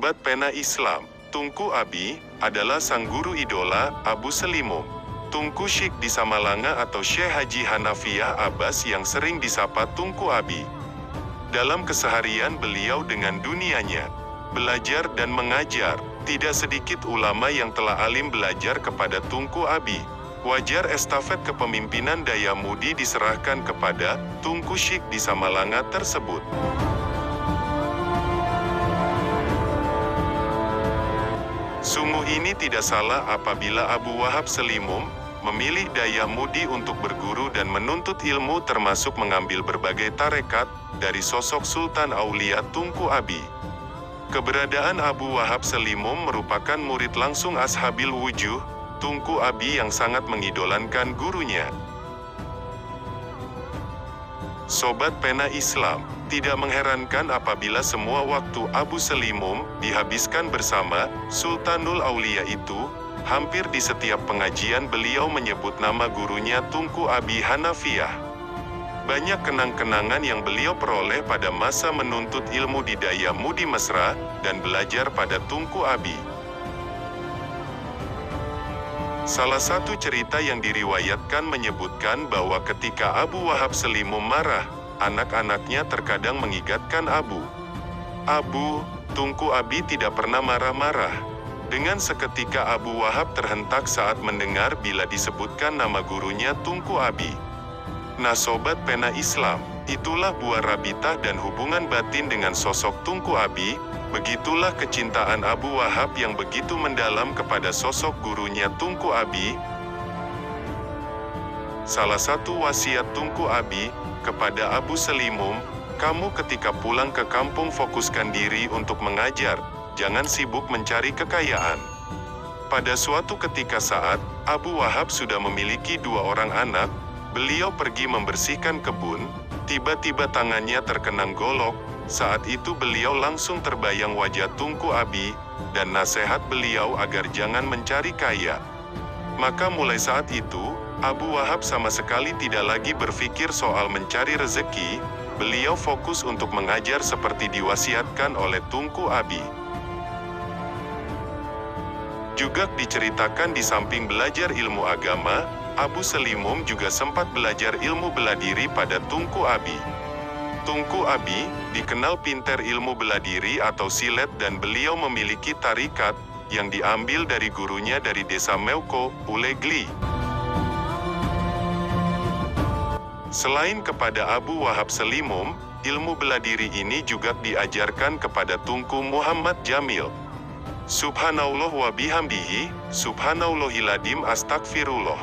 Sobat Pena Islam, Tunku Abi adalah sang guru idola Abu Selimum. Tunku Syekh di Samalanga atau Syekh Haji Hanafiah Abbas yang sering disapa Tunku Abi. Dalam keseharian beliau dengan dunianya, belajar dan mengajar, tidak sedikit ulama yang telah alim belajar kepada Tunku Abi. Wajar estafet kepemimpinan Daya Mudi diserahkan kepada Tunku Syekh di Samalanga tersebut. Sungguh ini tidak salah apabila Abu Wahab Selimum memilih Daya Mudi untuk berguru dan menuntut ilmu termasuk mengambil berbagai tarekat dari sosok Sultan Aulia Tunku Abi. Keberadaan Abu Wahab Selimum merupakan murid langsung Ashabil Wujuh, Tunku Abi yang sangat mengidolankan gurunya. Sobat Pena Islam, tidak mengherankan apabila semua waktu Abu Selimum dihabiskan bersama Sultanul Aulia itu. Hampir di setiap pengajian beliau menyebut nama gurunya Tunku Abi Hanafiah. Banyak kenang-kenangan yang beliau peroleh pada masa menuntut ilmu di Daya Mudi Mesra dan belajar pada Tunku Abi. Salah satu cerita yang diriwayatkan menyebutkan bahwa ketika Abu Wahab Selimum marah, anak-anaknya terkadang mengingatkan Abu, Tunku Abi tidak pernah marah-marah. Dengan seketika Abu Wahab terhentak saat mendengar bila disebutkan nama gurunya Tunku Abi. Nah Sobat Pena Islam, itulah buah rabitah dan hubungan batin dengan sosok Tunku Abi. Begitulah kecintaan Abu Wahab yang begitu mendalam kepada sosok gurunya Tunku Abi. Salah satu wasiat Tunku Abi kepada Abu Selimum, kamu ketika pulang ke kampung fokuskan diri untuk mengajar, jangan sibuk mencari kekayaan. Pada suatu ketika saat Abu Wahab sudah memiliki 2 orang anak, beliau pergi membersihkan kebun, tiba-tiba tangannya terkenang golok. Saat itu beliau langsung terbayang wajah Tunku Abi, dan nasihat beliau agar jangan mencari kaya. Maka mulai saat itu, Abu Wahab sama sekali tidak lagi berpikir soal mencari rezeki, beliau fokus untuk mengajar seperti diwasiatkan oleh Tunku Abi. Juga diceritakan di samping belajar ilmu agama, Abu Selimum juga sempat belajar ilmu bela diri pada Tunku Abi. Tunku Abi dikenal pintar ilmu bela diri atau silet dan beliau memiliki tarikat yang diambil dari gurunya dari desa Meuko, Ulegli. Selain kepada Abu Wahab Selimum, ilmu bela diri ini juga diajarkan kepada Tunku Muhammad Jamil. Subhanallah wa bihamdihi, subhanallahil adzim, astagfirullah.